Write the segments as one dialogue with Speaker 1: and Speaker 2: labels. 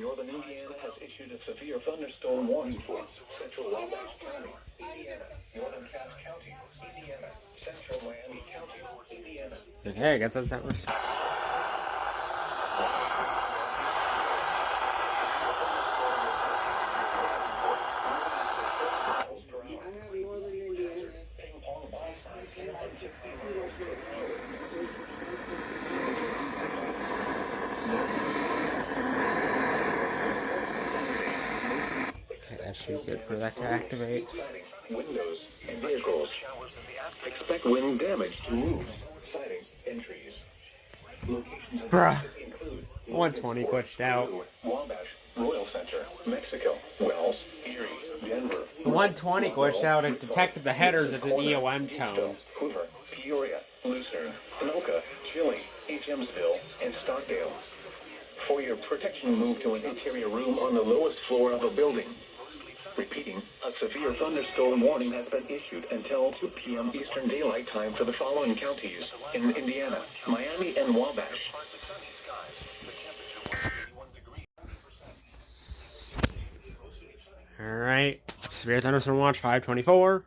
Speaker 1: Northern Indiana has issued a severe thunderstorm warning for central Wabash County, Indiana, northern Cass County, Indiana, central Miami County, Indiana.
Speaker 2: Okay, I guess that's that was. That should be good for that to activate.
Speaker 1: Windows and vehicles. Expect wind damage to roofs, siding, and trees. Locations
Speaker 2: Bruh.
Speaker 1: include
Speaker 2: 120 glitched out.
Speaker 1: Wabash, Royal Center, Mexico, Wells, Erie, Denver.
Speaker 2: 120 glitched out and detected the headers as an EOM tone.
Speaker 1: Hoover, Peoria, Lucerne, Anoka, Chile, Jamesville, and Stockdale. For your protection, move to an interior room on the lowest floor of a building. Repeating, a severe thunderstorm warning has been issued until 2 p.m. Eastern Daylight Time for the following counties in Indiana, Miami, and Wabash.
Speaker 2: Alright, severe thunderstorm watch 524.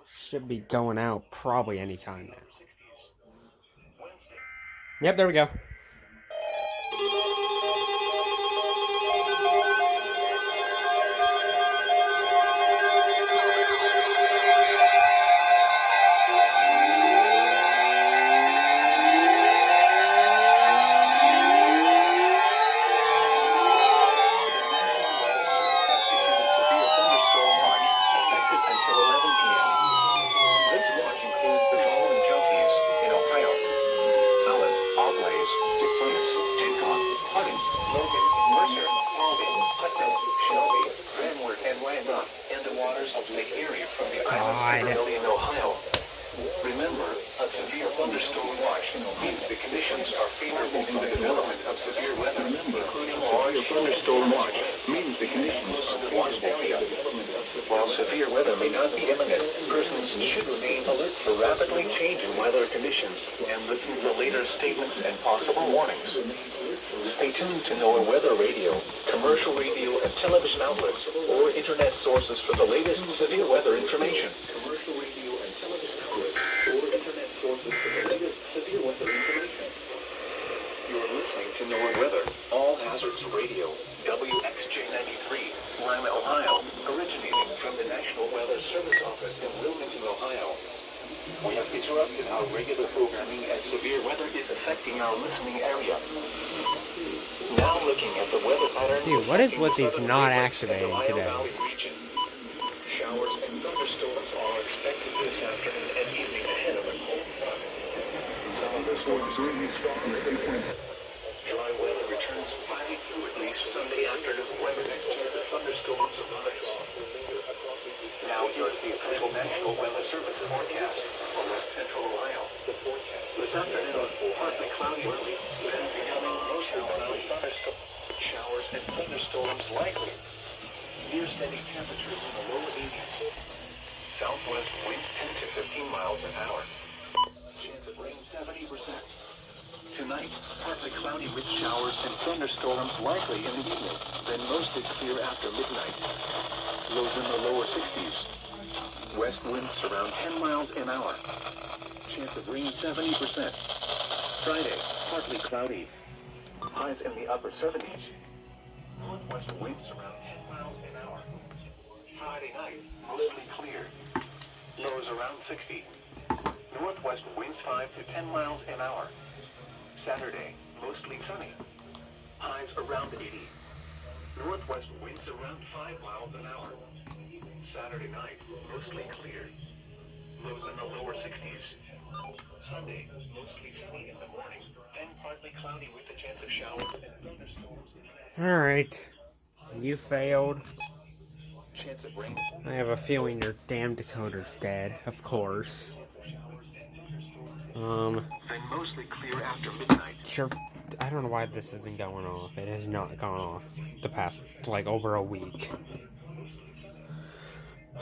Speaker 2: Should be going out probably anytime now. Yep, there we go.
Speaker 1: Remember, a severe thunderstorm watch means the conditions are favorable for the development of severe weather, including large thunderstorm watch means the conditions of the watch area. While severe weather may not be imminent, persons should remain alert for rapidly changing weather conditions and listen to the latest statements and possible warnings. Stay tuned to NOAA Weather Radio, commercial radio and television outlets, or internet sources for the latest severe weather information. Commercial radio and television outlets, or internet sources for the latest severe weather information. You're listening to NOAA Weather, All Hazards Radio, WXJ93, Lima, Ohio, originating from the National Weather Service Office in Wilmington, Ohio. We have interrupted our regular programming as severe weather is affecting our listening area. Now looking at the weather pattern.
Speaker 2: Dude, what is with these not activating today?
Speaker 1: Showers and thunderstorms are expected this afternoon and evening ahead of a cold front. Some of the storms will be strong. Dry weather returns finally through at least Sunday afternoon. Weather next year, the thunderstorms will not linger across the east. Now here's the official National Weather Service forecast for West Central Ohio. The forecast this afternoon, partly cloudy early, then becoming mostly cloudy thunderstorms. Showers and thunderstorms likely. Near steady temperatures in the low 80s. Southwest winds 10 to 15 miles an hour. Chance of rain 70%. Tonight, partly cloudy with showers and thunderstorms likely in the evening, then mostly clear after midnight. Lows in the lower 60s. West winds around 10 miles an hour. Chance of rain 70%. Friday, partly cloudy. Highs in the upper 70s. Northwest winds around 10 miles an hour. Friday night, mostly clear. Lows around 60. Northwest winds 5 to 10 miles an hour. Saturday, mostly sunny. Highs around 80. Northwest winds around 5 miles an hour. Saturday night, mostly clear. Lows in the lower 60s. Sunday, mostly sunny in the morning, then partly cloudy with the chance of showers and thunderstorms.
Speaker 2: Alright. You failed.
Speaker 1: Chance of rain.
Speaker 2: I have a feeling your damn decoder's dead, of course.
Speaker 1: Then mostly clear after midnight.
Speaker 2: Sure. I don't know why this isn't going off. It has not gone off the past, like, over a week.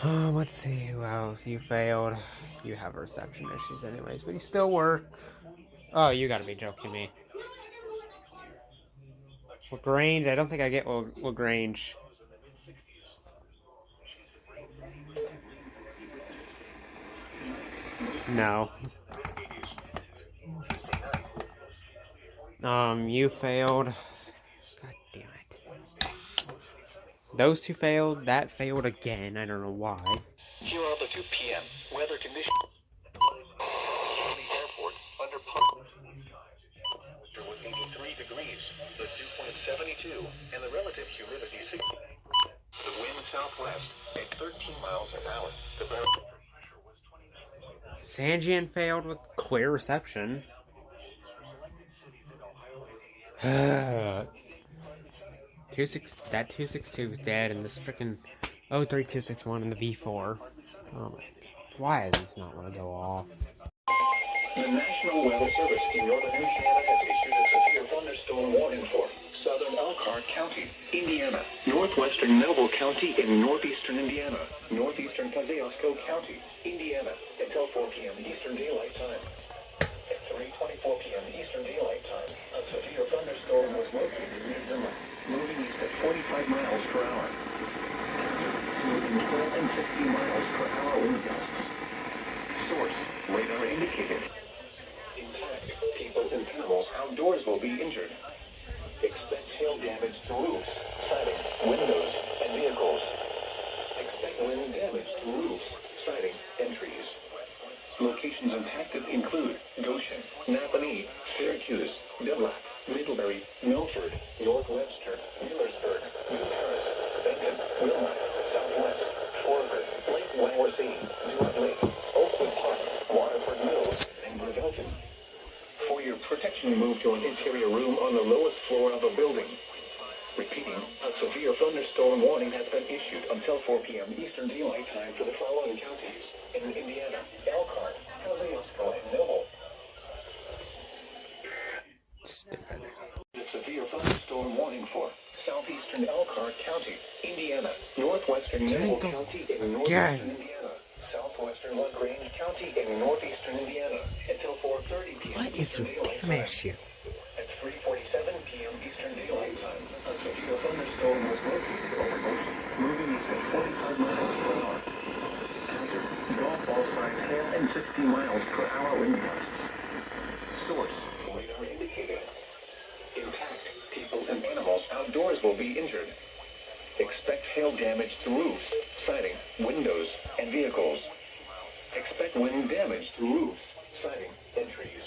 Speaker 2: Let's see who else. You failed. You have reception issues anyways, but you still work. Oh, you gotta be joking me. LaGrange, I don't think I get LaGrange. No. You failed. God damn it. Those two failed. That failed again. I don't know why.
Speaker 1: Here are the 2 p.m. weather conditions. On the airport, under temperature was 83 degrees, the dew point 72, and the relative humidity 60. The wind southwest at 13 miles an hour. The pressure was 29.
Speaker 2: Sanjian failed with clear reception. That 262 is dead, and this freaking 03261 in the V4. Oh my god. Why does this not want to go off?
Speaker 1: The National Weather Service in northern Indiana has issued a severe thunderstorm warning for southern Elkhart County, Indiana, northwestern Noble County in northeastern Indiana, northeastern Kosciuszko County, Indiana, until 4 p.m. Eastern Daylight Time. At 3:24 p.m. Eastern Daylight Time, a severe thunderstorm was located near Zuma, moving east at 45 miles per hour. Moving 12 and 60 miles per hour wind gusts. Source, radar indicated. Impact, people and animals outdoors will be injured. Expect hail damage to roofs, siding, windows, and vehicles. Expect wind damage to roofs, siding, and trees. Locations impacted include Goshen, Napanee, Syracuse, Diblack, Middlebury, Milford, North Webster, Millersburg, New Paris, Benton, Wilmot, Southwest, Forford, Lake Wyandotte, Duart Lake, Oakwood Park, Waterford Mills, and Grivelton. For your protection, move to an interior room on the lowest floor of a building. Repeating, a severe thunderstorm warning has been issued until 4 p.m. Eastern Daylight Time for the following counties in Indiana: Elkhart, Kosciuszko, and Noble. The severe thunderstorm warning for southeastern Elkhart County, Indiana, northwestern Noble County in northeastern Indiana, southwestern LaGrange County in northeastern Indiana until 4:30 p.m.
Speaker 2: What is your damn issue?
Speaker 1: At 3:47 p.m. Eastern Daylight Time, a severe thunderstorm was located over Goshen, moving east at 45 miles per hour. Hazard, golf ball size hail and 60 miles per hour wind gusts. Source, radar indicated. Impact, people and animals outdoors will be injured. Expect hail damage to roofs, siding, windows, and vehicles. Expect wind damage to roofs, siding, and trees.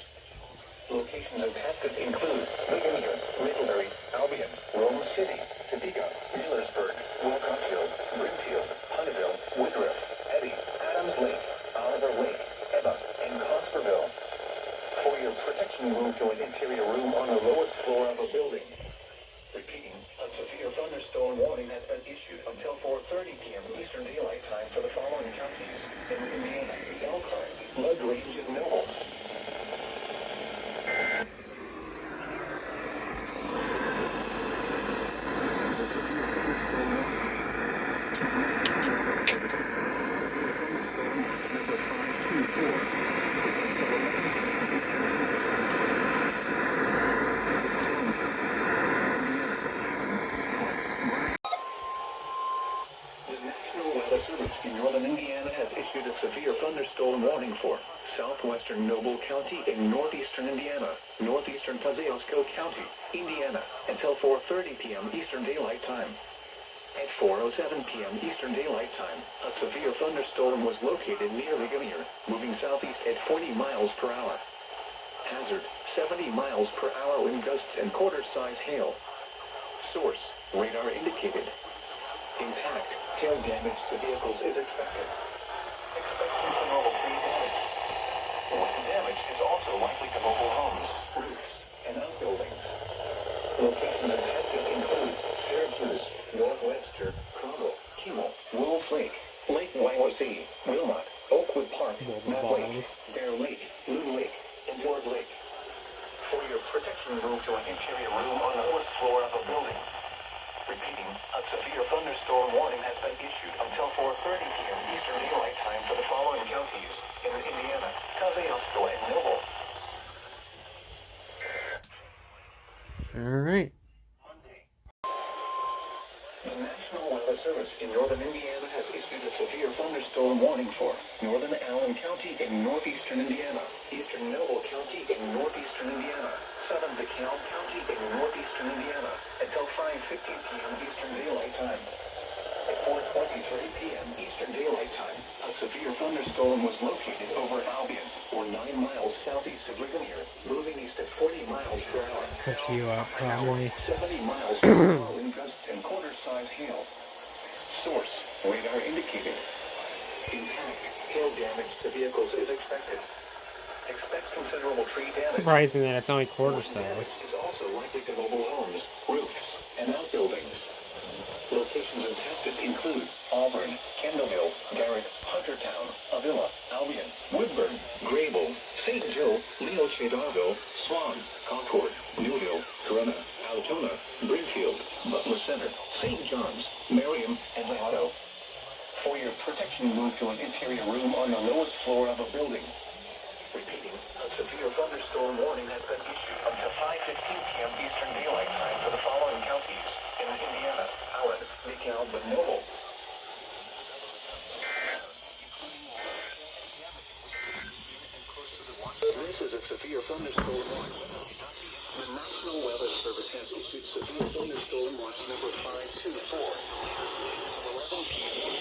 Speaker 1: Locations impacted include Ligonier, Middlebury, Albion, Rome City, Topeka, Millersburg, Wilcox Hill, Brimfield, Hunterville, Woodruff, Eddy, Adams Lake, Oliver Lake, Eba, and Cosperville. For your protection, move to an interior room on the lowest floor of a building. Repeating, a severe thunderstorm warning has been issued until 4:30 p.m. Eastern Daylight Time for the following counties in Indiana: Elkhart, LaGrange, and Noble. In northern Indiana has issued a severe thunderstorm warning for southwestern Noble County in northeastern Indiana, northeastern Kosciuszko County, Indiana, until 4:30 p.m. Eastern Daylight Time. At 4:07 p.m. Eastern Daylight Time, a severe thunderstorm was located near Ligonier, moving southeast at 40 miles per hour. Hazard, 70 miles per hour wind gusts and quarter-size hail. Source, radar indicated. Impact, hail damage to vehicles is expected. Expect normal tree damage. Wind damage is also likely to mobile homes, roofs, and outbuildings. Locations impacted include Syracuse, North Webster, Cromwell, Kimmel, Wolf Lake, Lake Wyandotte, Wilmot, Oakwood Park, Nut Lake, Bear Lake, Loon Lake, and Duart Lake. For your protection, move to an interior room on the fourth floor of a building. Repeating, a severe thunderstorm warning has been issued until 4:30 p.m. Eastern Daylight Time for the following counties in Indiana: Kosciuszko, and Noble.
Speaker 2: Alright.
Speaker 1: The National Weather Service in northern Indiana has issued a severe thunderstorm warning for northern Allen County in northeastern Indiana, eastern Noble County in northeastern Indiana, southern DeKalb County in northeastern Indiana, until 5:15 p.m. Eastern Daylight Time. At 4:23 p.m. Eastern Daylight Time, a severe thunderstorm was located over Albion, or 9 miles southeast of Ligonier, moving east at 40 miles per hour.
Speaker 2: Push you up, probably.
Speaker 1: 70 miles per hour in gusts and quarter-size hail. Source, radar indicated. Impact, hail damage to vehicles is expected. Expect considerable tree damage.
Speaker 2: Surprising that it's only quarter size.
Speaker 1: Is also likely to mobile homes, roofs, and outbuildings. Locations impacted include Auburn, Kendallville, Garrett, Huntertown, Avila, Albion, Woodburn, Grable, St. Joe, Leo Chedarville, Swan, Concord, Newville, Corona, Altona, Bridgefield, Butler Center, St. John's, Merriam, and Otto. For your protection, move to an interior room on the lowest floor of a building. Repeating, a severe thunderstorm warning has been issued until 5:15 p.m. Eastern Daylight Time for the following counties in Indiana, Allen, DeKalb, and Noble. This is a severe thunderstorm warning. The National Weather Service has issued severe thunderstorm watch number 524. 11 p.m.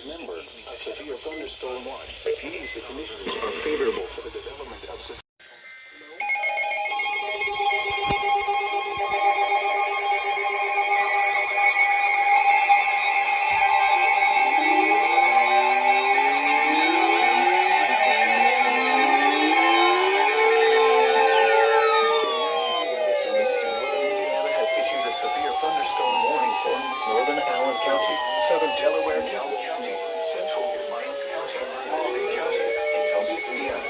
Speaker 1: Remember, a severe thunderstorm watch means the conditions are favorable for the development of severe. Northern Allen County, southern Delaware County, central Lyons County, Holiday County, and County, Indiana.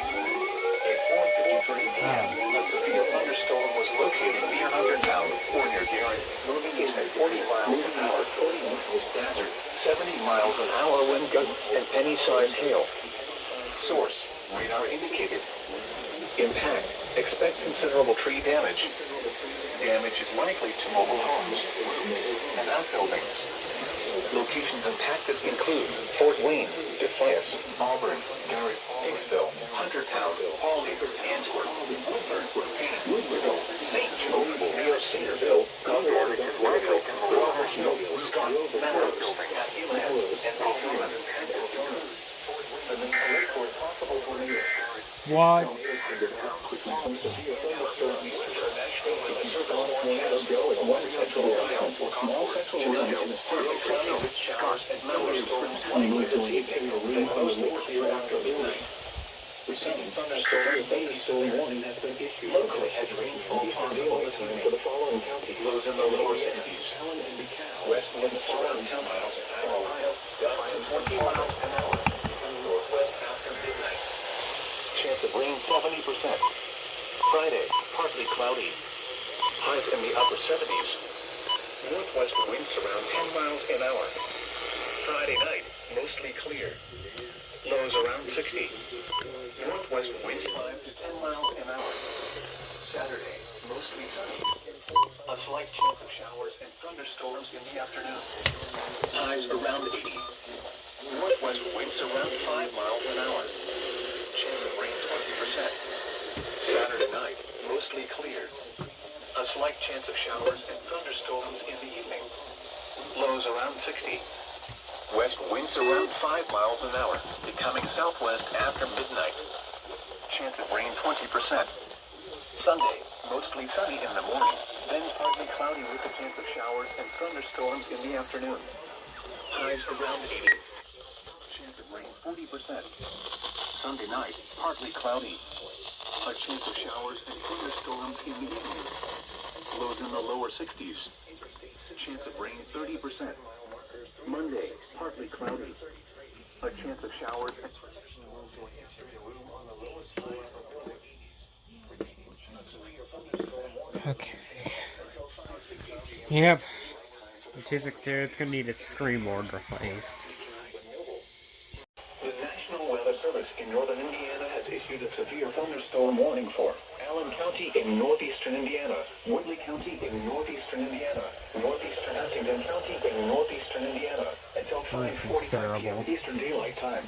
Speaker 1: At 4:53 p.m., a severe thunderstorm was located near Huntertown, or near Garrett, moving east at 40 miles an hour, 40 miles desert, 70 miles an hour wind gusts, and penny-sized hail. Source, radar indicated. Impact, expect considerable tree damage. Damage is likely to mobile homes, roofs, and outbuildings. Locations impacted include Fort Wayne, Defiance, Auburn, Garrett, Hicksville, Huntertown, Hawley, Antwerp, Woodburn, Woodville, St. Joe, Leo Cedarville, Concord, Rockville, Grover Hill, Scott, Melrose, EAS, and Oklahoma. The alert for possible tornado.
Speaker 2: What?
Speaker 1: Receiving thunderstorm warning has been issued. Locally has rainfall possible for the following counties. Lows in the lower 60s. Allen and DeKalb. West winds around 10 miles an hour. Ohio, gusts 20 miles an hour. Northwest after midnight. Chance of rain 70%. Friday, partly cloudy. Highs in the upper 70s. Northwest winds around 10 miles an hour. Friday night, mostly clear. Lows around 60. Northwest winds 5 to 10 miles an hour. Saturday, mostly sunny. A slight chance of showers and thunderstorms in the afternoon. Highs around 80. Northwest winds around 5 miles an hour. Chance of rain 20%. Saturday night, mostly clear. A slight chance of showers and thunderstorms in the evening. Lows around 60. West winds around 5 miles an hour, becoming southwest after midnight. Chance of rain 20%. Sunday, mostly sunny in the morning, then partly cloudy with a chance of showers and thunderstorms in the afternoon. Highs around 80. Chance of rain 40%. Sunday night, partly cloudy. A chance of showers and thunderstorms in the evening. Lows in the lower 60s. Chance of rain 30%. Monday, partly cloudy. A chance of showers and
Speaker 2: Okay. Yep. The 262, it's gonna need its screen board replaced.
Speaker 1: The National Weather Service in northern Indiana has issued a severe thunderstorm warning for Allen County in northeastern Indiana, Woodley County in northeastern Indiana, northeastern Huntingdon County in northeastern Indiana, until 5:45 p.m. Eastern Daylight Time.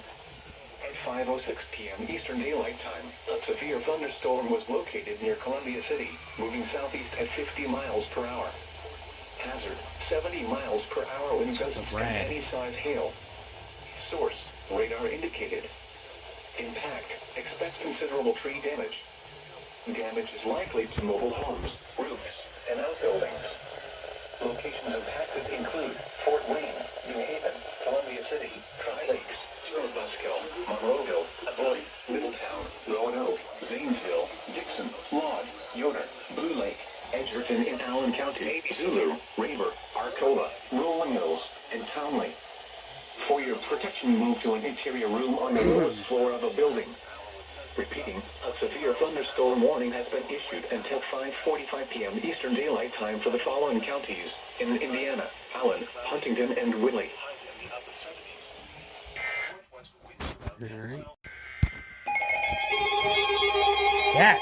Speaker 1: At 5:06 p.m. Eastern Daylight Time, a severe thunderstorm was located near Columbia City, moving southeast at 50 miles per hour. Hazard, 70 miles per hour wind gusts and any size hail. Source, radar indicated. Impact, expect considerable tree damage. Damage is likely to mobile homes, roofs, and outbuildings. Locations impacted include Fort Wayne, New Haven, Columbia City, Tri-Lakes, Buskill, Monroeville, Avoy, Middletown, Roanoke, Zanesville, Dixon, Lawd, Yoder, Blue Lake, Edgerton in Allen County, Zulu, Raymer, Arcola, Rolling Mills, and Townley. For your protection, move to an interior room on the first floor of a building. Repeating, a severe thunderstorm warning has been issued until 5:45 p.m. Eastern Daylight Time for the following counties in Indiana: Allen, Huntingdon, and Woodley.
Speaker 2: Alright. Yes!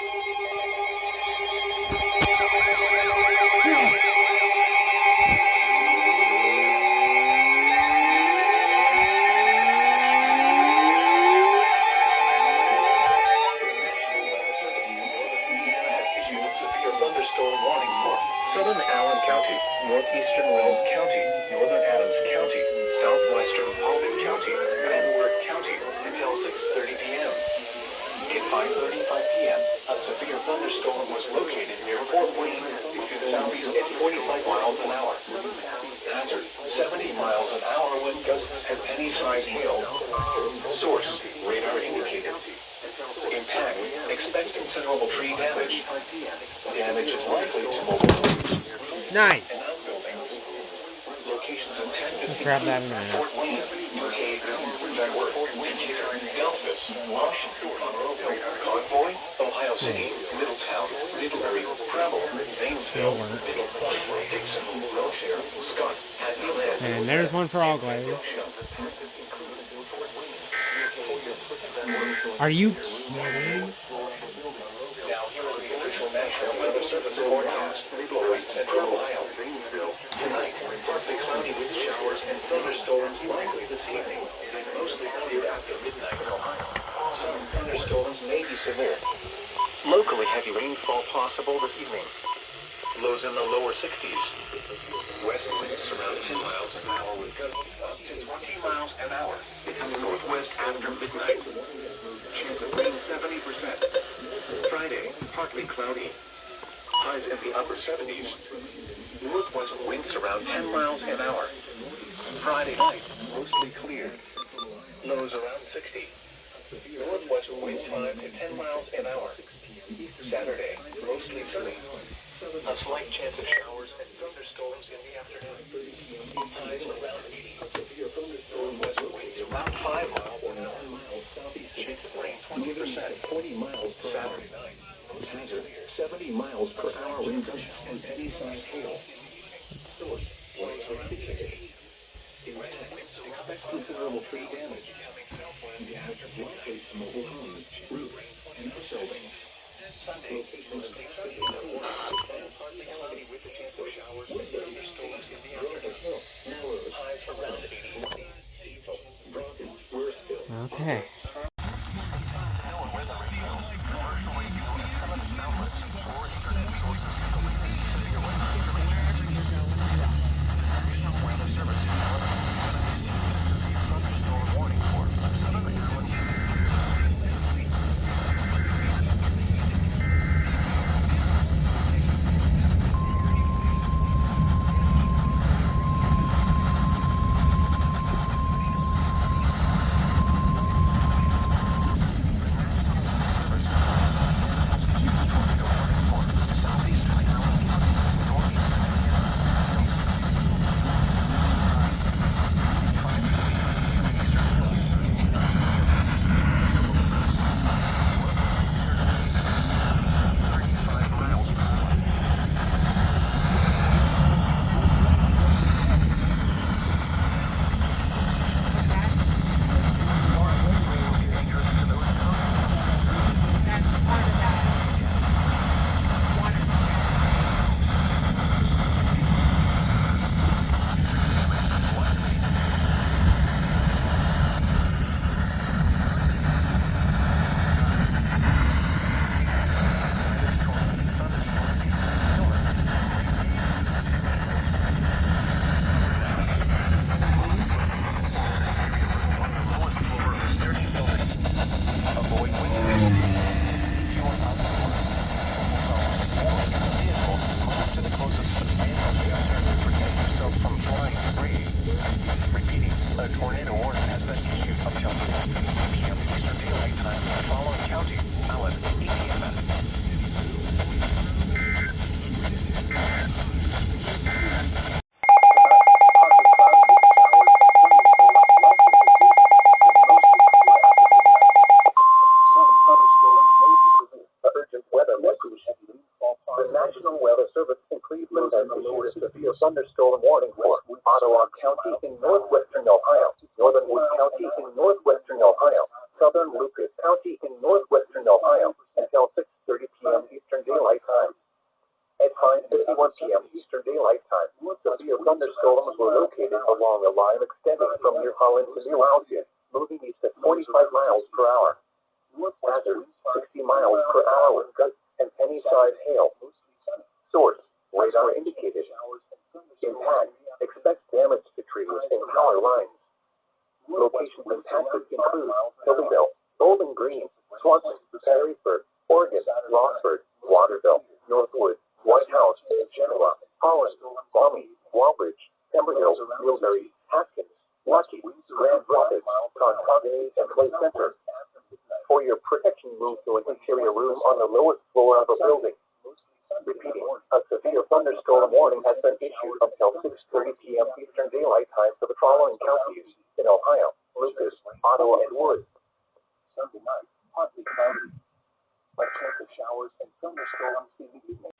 Speaker 1: Southern Allen County, northeastern Wells County, northern Adams County, southwestern Paulding County, and Worth County until 6:30 p.m. At 5:35 p.m., a severe thunderstorm was located near Fort Wayne to the southeast at 45 miles an hour. Hazard, 70 miles an hour wind gusts and any size hail. Source, radar indicated. Impact, expect considerable tree damage. Damage is likely to mobile homes.
Speaker 2: Nice.
Speaker 1: And outbuildings. Locations impacted
Speaker 2: Grab that in there.
Speaker 1: Fort Wayne, New Haven, Redworth, Decatur, Delphus, Washington, Monroeville, Convoy, Ohio City, Middletown, Middlebury, Preble, Zanesville, Middletown, Dixon, Rocher, Scott, Hatfield,
Speaker 2: And there's one for all glaze. Are you kidding?
Speaker 1: Now here's the official National Weather Service forecast for central Ohio. Tonight, partly cloudy with showers and thunderstorms likely this evening, and mostly clear after midnight in Ohio. Some thunderstorms may be severe. Locally heavy rainfall possible this evening. Lows in the lower 60s. West winds around 10 miles an hour with gusts up to 20 miles an hour. Becoming northwest after midnight. Chance of rain 70%. Friday, partly cloudy. Highs in the upper 70s. Northwest winds around 10 miles an hour. Friday night, mostly clear. Lows around 60. Northwest winds 5 to 10 miles an hour. Saturday, mostly sunny. A slight chance of showers and thunderstorms in the afternoon. Highs around 80. Northwest winds around 5 miles or 9 miles southeast. Chance of rain 20%. 40 miles per Saturday night. Hazard 70 miles per hour wind gusts and any size hail. Source, winds are indicated. Expect considerable tree damage. Damage likely to mobile homes, roofs, and outbuildings. Sunday, mostly sunny in the morning, and partly cloudy with a chance of showers and thunderstorms in the afternoon. Highs around 80.
Speaker 2: Okay.
Speaker 1: to the closest substantial shelter to protect yourself from flying debris. Repeating, a tornado warning has been issued until 2 p.m. Eastern Daylight Time for the following counties: Allen, Indiana. The National Weather Service in Cleveland has issued a severe thunderstorm warning for Ottawa County in northwestern Ohio, Northern Wood County in northwestern Ohio, Southern Lucas County in northwestern Ohio until 6:30 p.m. Eastern Daylight Time. At 5:51 p.m. Eastern Daylight Time, severe thunderstorms were located along a line extending from New Holland to New Algiers, moving east at 45 miles per hour. Hazard, 60 miles per hour with gusts and penny-sized hail. Source, radar indicated. Impact, expect damage to trees and power lines. Locations impacted include Hillville, Bowling Green, Swanson, Perrysburg, Oregon, Rockford, Waterville, Northwood, White House, Genoa, Holland, Maumee, Walbridge, Timberhill, Millbury, Haskins, Lucky, Grand Rapids, Concord, and Clay Center. For your protection, move to an interior room on the lowest floor of a building. Repeating, a severe thunderstorm warning has been issued until 6:30 p.m. Eastern Daylight Time for the following counties in Ohio: Lucas, Ottawa, and Wood. Sunday night, partly cloudy. A chance of showers and thunderstorms in the evening.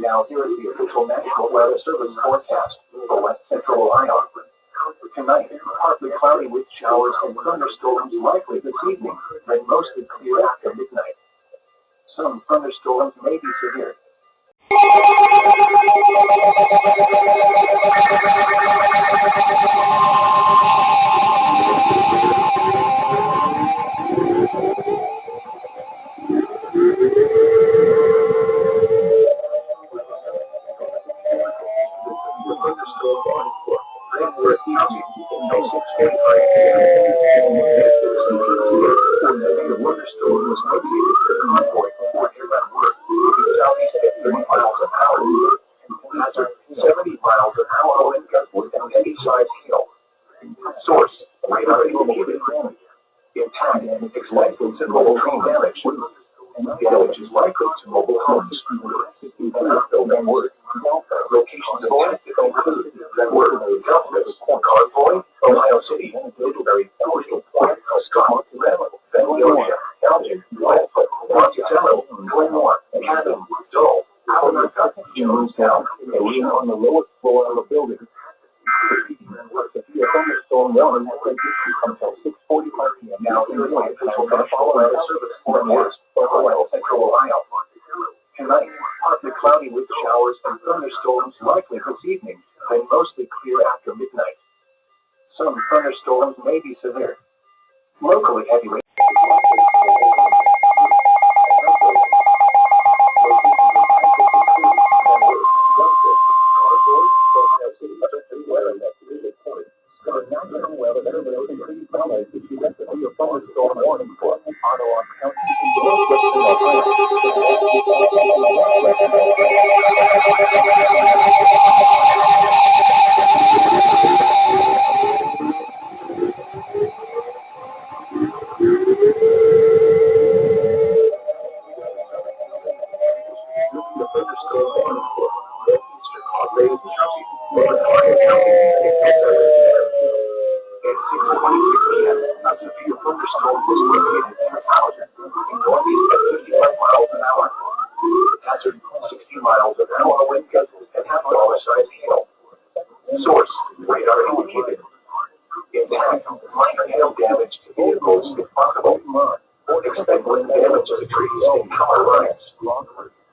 Speaker 1: Now, here is the official national cold weather service forecast for West Central Ohio. Tonight, partly cloudy with showers and thunderstorms likely this evening, then mostly clear after midnight. Some thunderstorms may be severe. Source, radar indicated. Intact, it's likely to mobile home damage. Damage is likely to mobile homes. That word. Locations of active include that word. Convoy, Ohio City, Middlebury, Coastal Point, Scott, Benionia, Elgin, Lightfoot, Monticello, Glenmore, Cabin, Dole, Alberta, Jonestown, and even on the lowest floor of the building. The thunderstorm warning has been issued until 6:45 p.m. Now, Illinois will follow our service for Central Ohio. Tonight, partly cloudy with showers and thunderstorms likely this evening, then mostly clear after midnight. Some thunderstorms may be severe. Locally heavy rain is likely Source, radar indicated. Intact, minor hail damage to vehicles if possible. Expect wind damage to trees and power lines.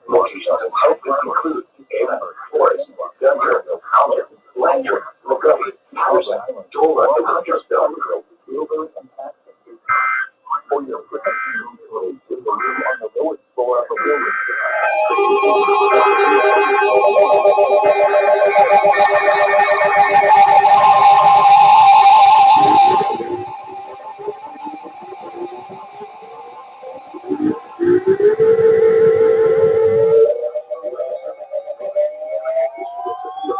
Speaker 1: Locations intended include Avon, Forest, Denver, Alger, Landry, McGuffey, Harrison, Dola, and Huntersville. For your protection, in the room on the lowest floor of the building.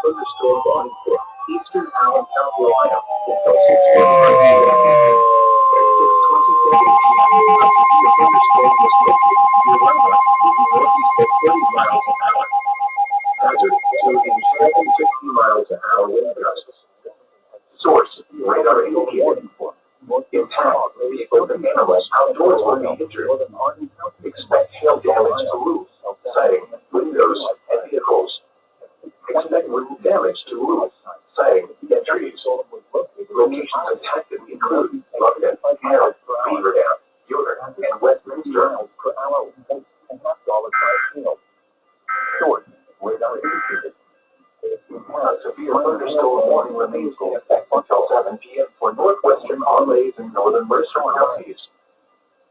Speaker 1: Thunderstorm warning for eastern Allen, South Carolina until 6:45 p.m. At 6:27 p.m., a severe thunderstorm was located near Runway, moving northeast at 30 miles an hour. Hazard to 60 miles an hour wind gusts. Source, radar indicated. In town, people and animals outdoors will be injured. Expect hail damage to roofs, siding, windows, and vehicles. Expect wind damage to roofs, siding, and trees. Locations affected include London, Harold, Beaver Dam, York, and Westminster. Source, radar indicated. A severe thunderstorm warning remains in effect until 7 p.m. for northwestern Arleys and northern Mercer counties.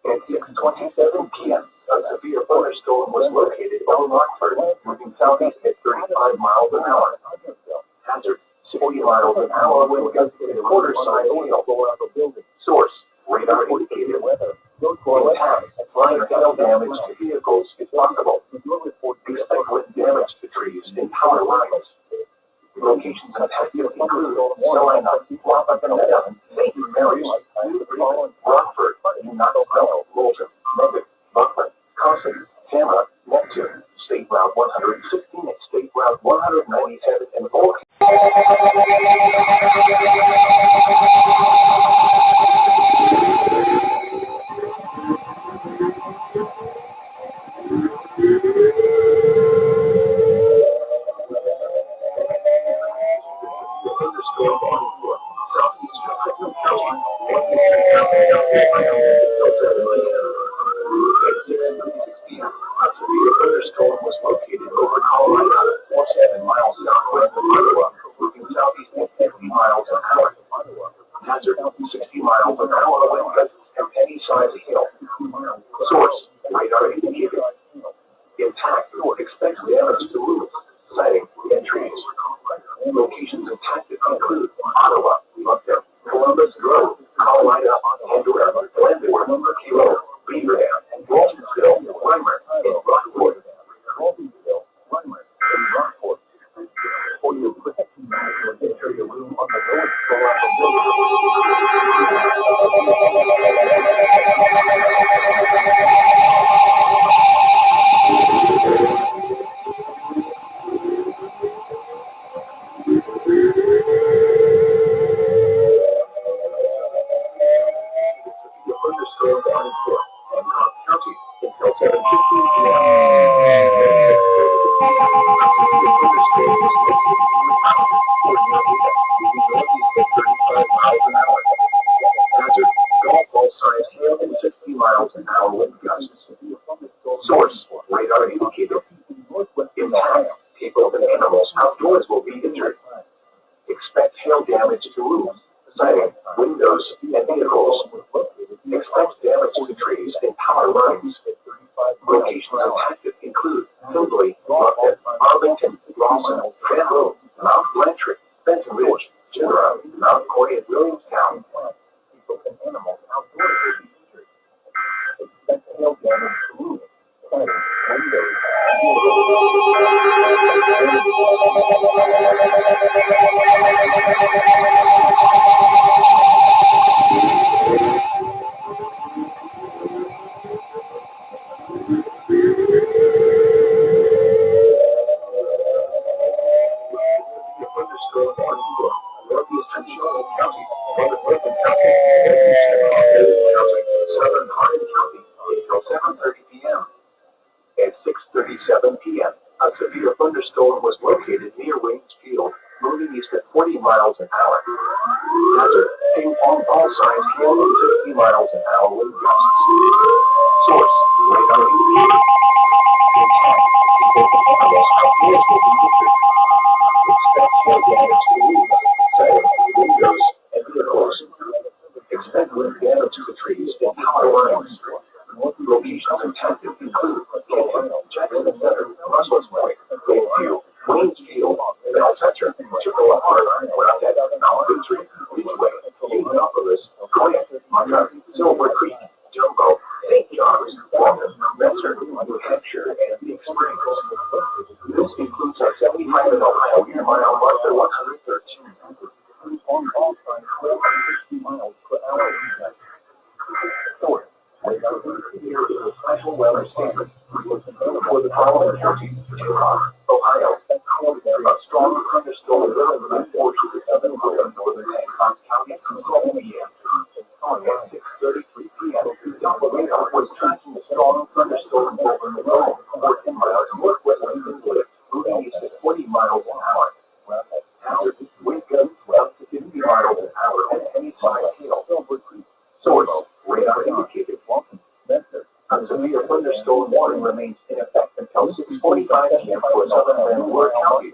Speaker 1: At 6:27 p.m., a severe thunderstorm was located on Rockford, moving southeast at 35 miles an hour. Hazard, 40 miles an hour wind gusts and quarter-size hail. Source, radar indicated. Intact, minor hail damage to vehicles if possible. Expect wind damage to trees and power lines. Locations affected include Salina, Wapakoneta, St. Mary's, Rockford, Knoxville, Moulton, Memphis, Buckland, Carson, Tampa, Neptune, State Route 116 and State Route 197 and Volk. thunderstorm on southeastern County and eastern County. At 6:36 p.m., a severe thunderstorm was located over Colorado, 47 miles southwest of Ottawa, moving southeast at 50 miles an hour. Hazard 60 miles an hour wind gusts and any size hail. Source radar indicated. Intact, expect damage to roofs, siding, and trees. Locations impacted include Ottawa, Moncton, Columbus Grove, Colorado, Pandora, Glenmore, Kilo, Beaver Dam, Waltonville, Weimer, and Rockport. For your protection measures, enter your room on the lowest floor of the building. The thunderstorm warning for Hancock County until 7:15 p.m. Hazard, golf ball size hail and 60 miles an hour wind gusts. Source, radar indicated. Impact, people and animals outdoors will be injured. Expect hail damage to roofs, siding, windows, and vehicles. Expect damage to trees and power lines. Locations impacted include Hillbilly, Moncton, Arlington, Rawson, Grand Road, Mount Blanchard, Benton Ridge, Genera, Mount Coy, and Williamstown. People and animals outdoors will be injured. Expect hail damage to roofs, siding, windows, Southern Hardin County until 7:30 p.m. At 6:37 p.m., a severe thunderstorm was located near Waynes Field, moving east at 40 miles an hour. Hazard, ping pong ball size hail and 60 miles an hour wind gusts. Source, radar indicated. Intact, people and animals outdoors will be injured. Expect hail damage to roofs, siding, windows, and vehicles. Expect wind damage to the trees and power lines. Locations impacted include Jackson Center, Russell's Point, Lakeview, Waynes Field, Belcenter, Chippewa Park, Wildcat, Mount Victory, Ridgeway, Indianapolis, Clint, Monarch, Silver Creek, Jumbo, St. John's, Walton, Messer, New Hampshire, and Big Springs. This includes our 75 in Ohio near mile marker 113. On all signs, 460 miles per hour. Source. Special weather statement for the following counties: Ohio, a strong thunderstorm will force the southern northern Hancock County through 7 p.m. At 6:33 p.m., the radar was tracking a strong thunderstorm over the road, 14 miles northwest of Linwood, moving east at 40 miles an hour. Hazard wind gusts up to 50 miles an hour at any size hail. Source, radar indicated. A severe thunderstorm warning remains in effect until 6:45 p.m. for southern Linwood County.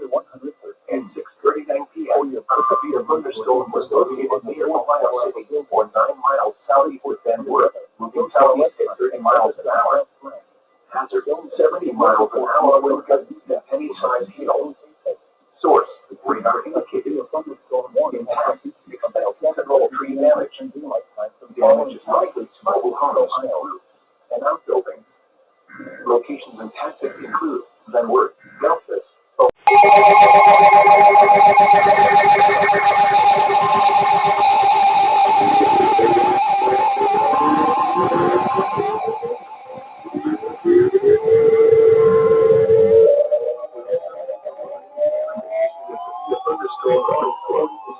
Speaker 1: At 6:39 p.m., a severe thunderstorm was located near Ohio City, or 9 miles southeast of Denver, moving southeast at 30 miles an hour. Hazard 70 miles an hour wind gusts at any size hail. Source, radar indicated. Impact, expect physical tree damage. Damage is likely to mobile homes and outbuildings. Locations impacted include Glenworth, Memphis,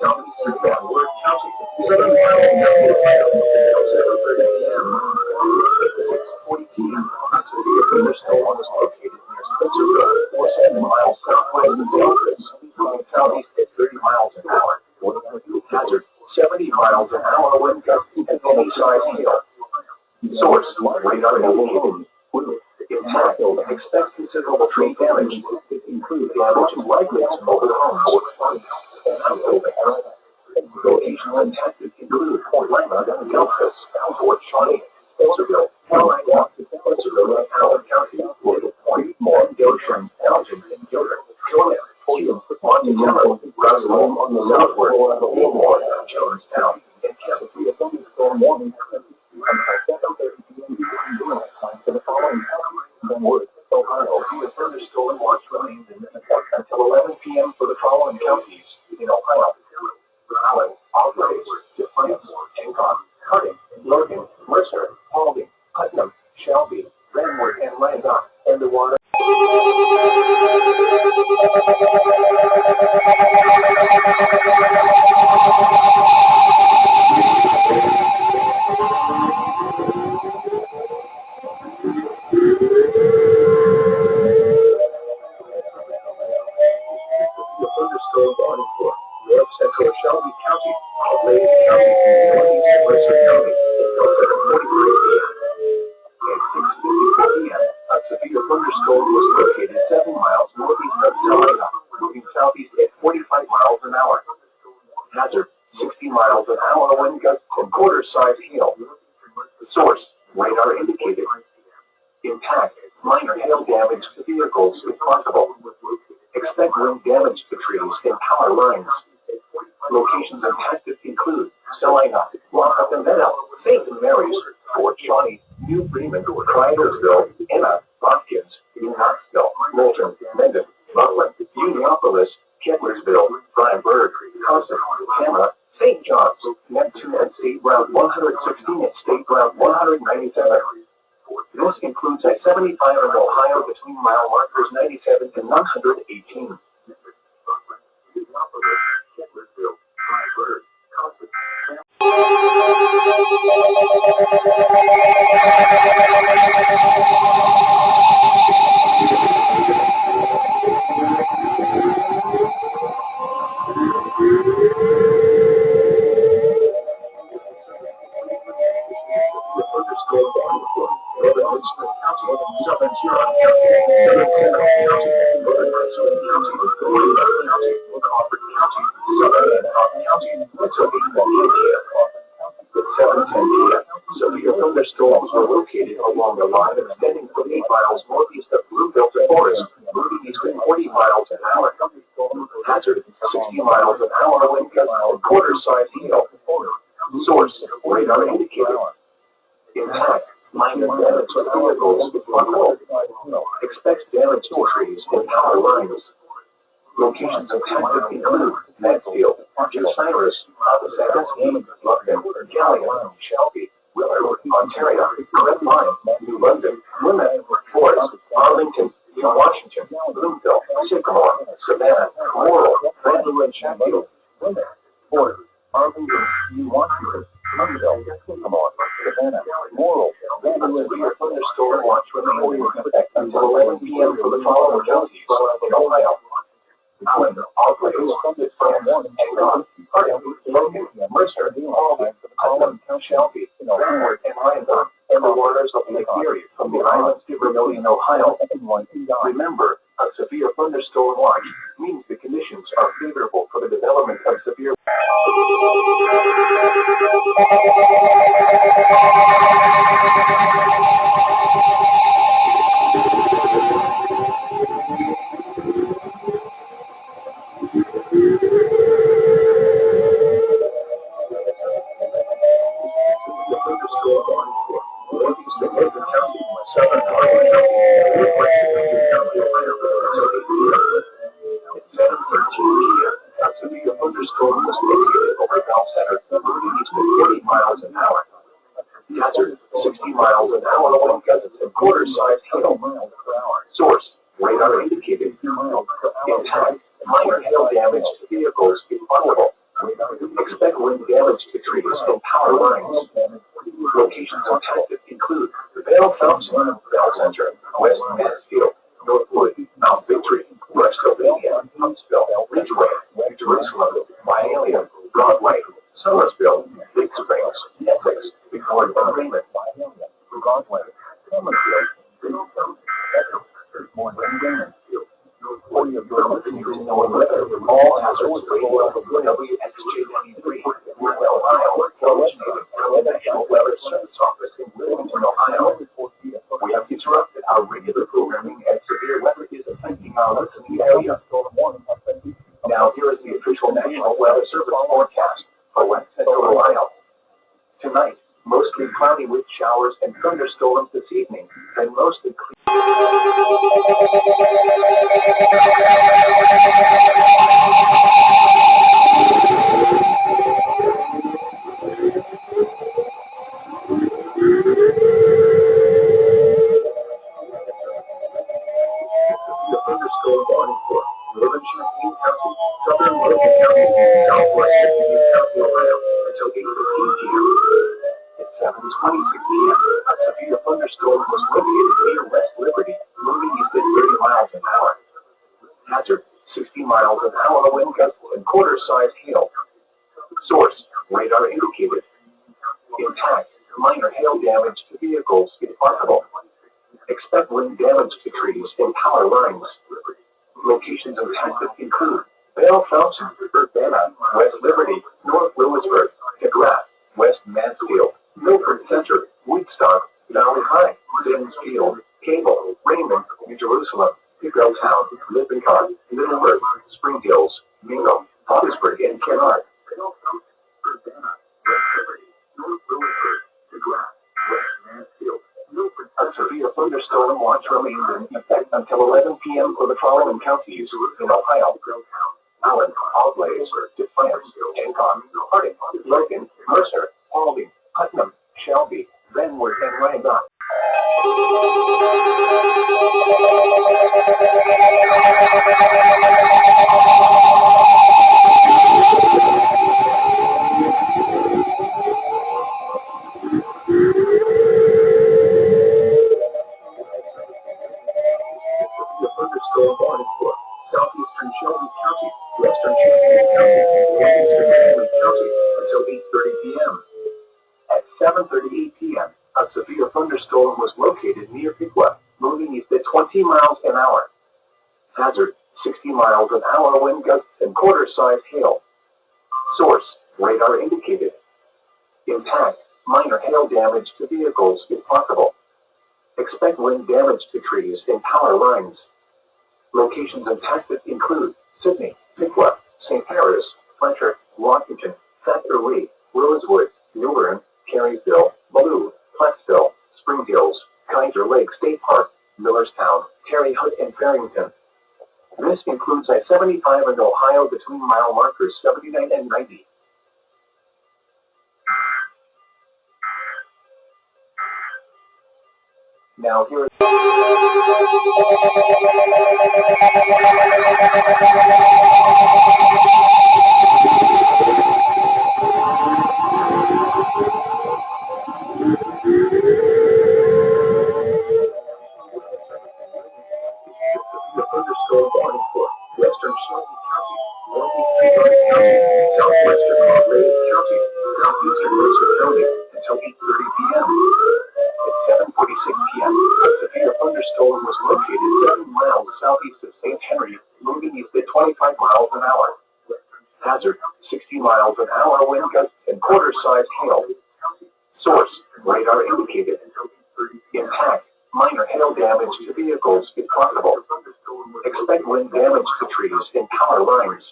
Speaker 1: southeastern Glenworth County, 7 miles until 7:30 p.m. At 6:40 p.m., a severe thunderstorm was located near Spencerville, 47 miles southwest of Delphus, moving southeast at 30 miles an hour. Hazard, 70 miles an hour wind gusts and any size hail. Source, radar indicated. Impact, expect considerable tree damage. Damage is likely to mobile homes. Locational and tactics include Fort Lima, Delphus, Fort Shawnee, Spencerville, Carolina, Spencerville, Howard County, Little Point, Goshen, Elgin, and Gilbert, Julian, Montana, Roswell, on the southward, Lemoore, Jonestown, and Kansas. Storm warning. For the following Glenwood, Ohio, a thunderstorm watch remains in effect until 11 p.m. for the following counties in Ohio: Allen, Alvarez, Defiance, Hancock, Harding, Logan, Mercer, Paulding, Putnam, Shelby, Glenwood, and Landock, and the water. The thunderstorm warning for North Central Shelby County, Lake County, Northeast Mercer County, until 7:43 p.m. At 6:54 p.m., a severe thunderstorm was located 7 miles northeast of Salina, moving southeast at 45 miles an hour. Hazard, 60 miles an hour wind gusts and quarter-size hail. Source, radar indicated. Impact, minor hail damage to vehicles if possible. Expect wind damage to trees and power lines. Locations and tactics include Salina, Lockup and Meadow, St. Mary's, Fort Shawnee, New Bremen, Cridersville, Enna, Hopkins, New Knoxville, Moulton, Mendon, Buckland, Uniopolis, Kettlersville, Fryeburg, Carson, Hammer, St. John's, Neptune and State Route 116 and State Route 197. This includes I-75 in Ohio between mile markers 97 and 118. Severe thunderstorms were located along the line extending from 8 miles northeast of Bluebell to Forest, moving between 40 miles an hour. Hazard, 60 miles an hour wind gusts and quarter-size hail. Source, radar indicated. Impact, minor damage to vehicles if possible. Expect damage to trees and power lines. Locations of tactics include Mansfield, Osiris, Saskatoon, London, Gallion, Shelby, Willard, Ontario, Red Line, New London, Plymouth, Forest, Arlington, Washington, Bloomfield, Sycamore, Savannah, Laurel, Randall and Sheffield, Plymouth, Fort, Arlington, New Washington, Bloomfield, Sycamore, Savannah, Laurel, Randall and severe thunderstorm watch remains in effect until 11 p.m. for the following counties in Ohio: Allen, Alvarez, Hancock, Harding, Logan, Mercer, Paulding, Putnam, Shelby, Glenwood, and Landock, and the waters of Lake Erie from the islands to Vermilion, Ohio. Remember, a severe thunderstorm watch means the conditions are favorable for the development of severe. Thunderstorm was located over Bell Center, moving east at 40 miles an hour. Hazard, 60 miles an hour wind gusts and quarter-size hail. Source, radar indicated. Impact, minor hail damage to vehicles if possible. Expect wind damage to trees and power lines. Locations and tactics include the Bell Fountain, Bell Center, West Mansfield, Northwood, Mount Victory, West Sylvania, Huntsville, Ridgeway, Jerusalem, Byalian, Broadway, WXJ93, Ohio, originated from the National Weather Service Office in Wilmington, Ohio. We have interrupted our regular programming as severe weather is affecting our listening area. Now here is the official National Weather Service forecast for West Central Ohio. Tonight, mostly cloudy with showers and thunderstorms this evening, and mostly clear. The thunderstorm warning for northern Champaign County, southern Logan County, southwestern Union County, Ohio, until 8:15 p.m. At 7:26 p.m., a severe thunderstorm was located near West Liberty, moving east at 30 miles an hour. Hazard, 60 miles an hour wind gusts and quarter-sized hail. Source, radar indicated. Intact, minor hail damage to vehicles if possible. Expect wind damage to trees and power lines. Locations of Texas include Bell Fountain, Urbana, West Liberty, North Lewisburg, DeGrasse, West Mansfield, Milford Center, Woodstock, Valley High, Dennis Field, Cable, Raymond, New Jerusalem, Hickorytown, Lippincott, Middleburg, Spring Hills, Mingo, Hattiesburg, and Kennard. Urbana, West Liberty, North Lewisburg, DeGrasse, West Mansfield. A severe thunderstorm watch remains in effect until 11 p.m. for the following counties in Ohio: Allen, Auglaize, Defiance, Hancock, Harding, Logan, Mercer, Paulding, Putnam, Shelby, Benwood, and Randolph. The thunderstorm warning for southeastern Shelby County, western Champaign County, and eastern Henry County until 8:30 p.m. At 7:38 p.m., a severe thunderstorm was located near Piqua, moving east at 20 miles an hour. Hazard, 60 miles an hour wind gusts and quarter-sized hail. Source, radar indicated. Intact, minor hail damage to vehicles if possible. Expect wind damage to trees and power lines. Locations of Texas include Sydney, Piqua, St. Paris, Fletcher, Washington, Factor Lee, Rosewood, New Bern, Carysville, Malou, Plattsville, Spring Hills, Kaiser Lake State Park, Millerstown, Terre Haute, and Farrington. This includes I-75 in Ohio between mile markers 79 and 90. Now here is the thunderstorm warning for western Shelby County, northeastern North County, southwestern Auglaize County, southeastern Mercer County until 8:30 p.m. At 7:46 p.m., a severe thunderstorm was located 7 miles southeast of St. Henry, moving east at 25 miles an hour. Hazard, 60 miles an hour wind gusts and quarter-sized hail. Source, radar indicated. Intact, minor hail damage to vehicles if possible. Expect wind damage to trees and power lines.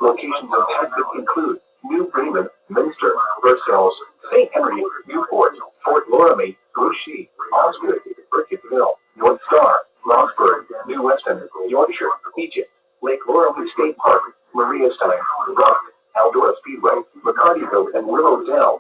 Speaker 1: Locations of Texas include New Bremen, Minster, Versailles, St. Henry, Newport, Fort Loramie, Grouchy, Osgood, Burkittville, North Star, Lawsburg, New Weston, Yorkshire, Egypt, Lake Loramie State Park, Mariastein, Rock, Eldora Speedway, McCartyville, and Willow Dell.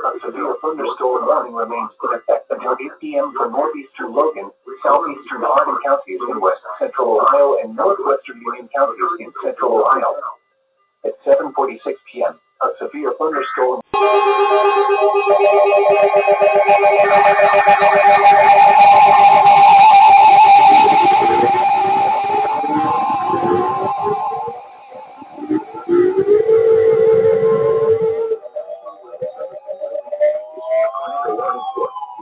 Speaker 1: A severe thunderstorm warning remains in effect until 8 p.m. for northeastern Logan, southeastern Hardin counties in west central Ohio, and northwestern Union counties in central Ohio. At 7:46 p.m., a severe thunderstorm.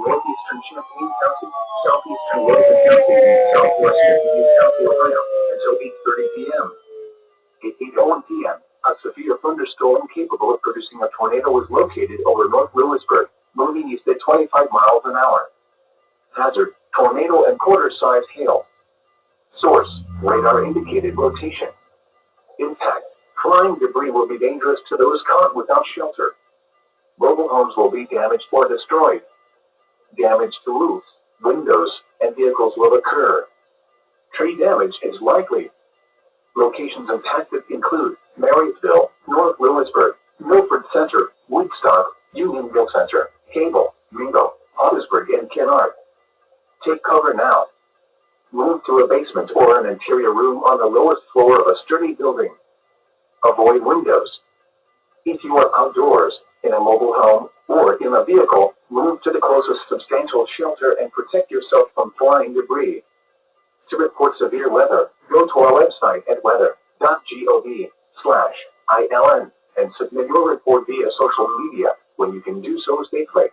Speaker 1: Northeastern Champaign County, southeastern
Speaker 3: Wilson County, southwest Ohio, until 8:30 p.m. At 8:01 p.m., a severe thunderstorm capable of producing a tornado was located over North Willisburg, moving east at 25 miles an hour. Hazard, tornado and quarter-sized hail. Source, radar indicated rotation. Impact, flying debris will be dangerous to those caught without shelter. Mobile homes will be damaged or destroyed. Damage to roofs, windows, and vehicles will occur. Tree damage is likely. Locations impacted include Marysville, North Willisburg, Milford Center, Woodstock, Unionville Center, Cable, Greenville, Ottersburg, and Kennard. Take cover now. Move to a basement or an interior room on the lowest floor of a sturdy building. Avoid windows. If you are outdoors, in a mobile home, or in a vehicle, move to the closest substantial shelter and protect yourself from flying debris. To report severe weather, go to our website at weather.gov/ILN and submit your report via social media when you can do so safely.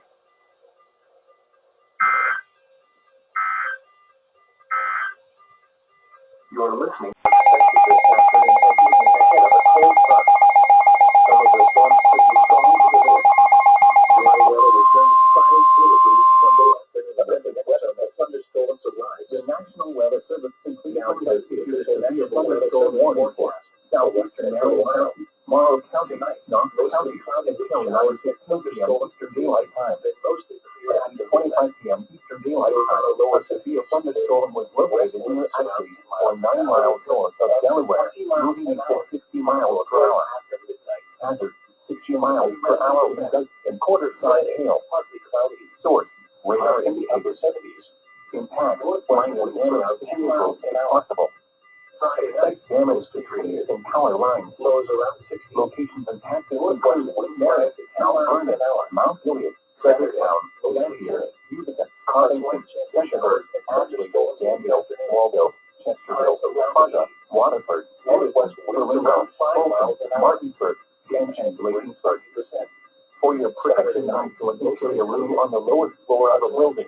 Speaker 3: You're listening to expected this afternoon and evening ahead of a cold front. Some of the storms could be strong to the north. Dry weather returns 5 degrees Sunday afternoon. The weather may thunderstorms arise. The National Weather Service completed issues a thunderstorm warning for us. Southwestern Maryland, Morrow County, Knox County, until 9:15 p.m. Eastern Daylight Time. At 25 p.m. Eastern Daylight Time, a severe thunderstorm was located near Isley, or 9 miles north of Delaware, moving at 60 miles per hour. Hazard, 60 miles per hour wind and quarter-sized hail. Source, radar indicator 70s. Impact, flying or damage to vehicles if possible. Damage to trees and power lines. Locations impacted include Merritt, Mount Vernon, Mount Gilead, Fredericktown, Lander, Utica, Cardington, Chesterburg, Ashley, Danville, Waldo, Chesterville, Sparta, Waterford, West Berlin, Martinsburg, and Bladensburg. For your protection, move to an interior room on the lowest floor of a building.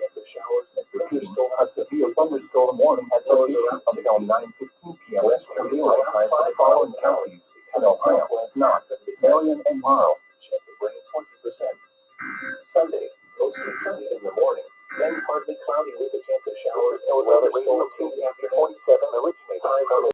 Speaker 3: Repeating, a severe thunderstorm warning has been issued until 9:15 p.m. Western Daylight Time for the following counties in Ohio: Knox, Marion, and Morrow. 20%. Sunday, mostly sunny in the morning, then partly cloudy with a chance of showers. No weather located after 47 originating. Time on the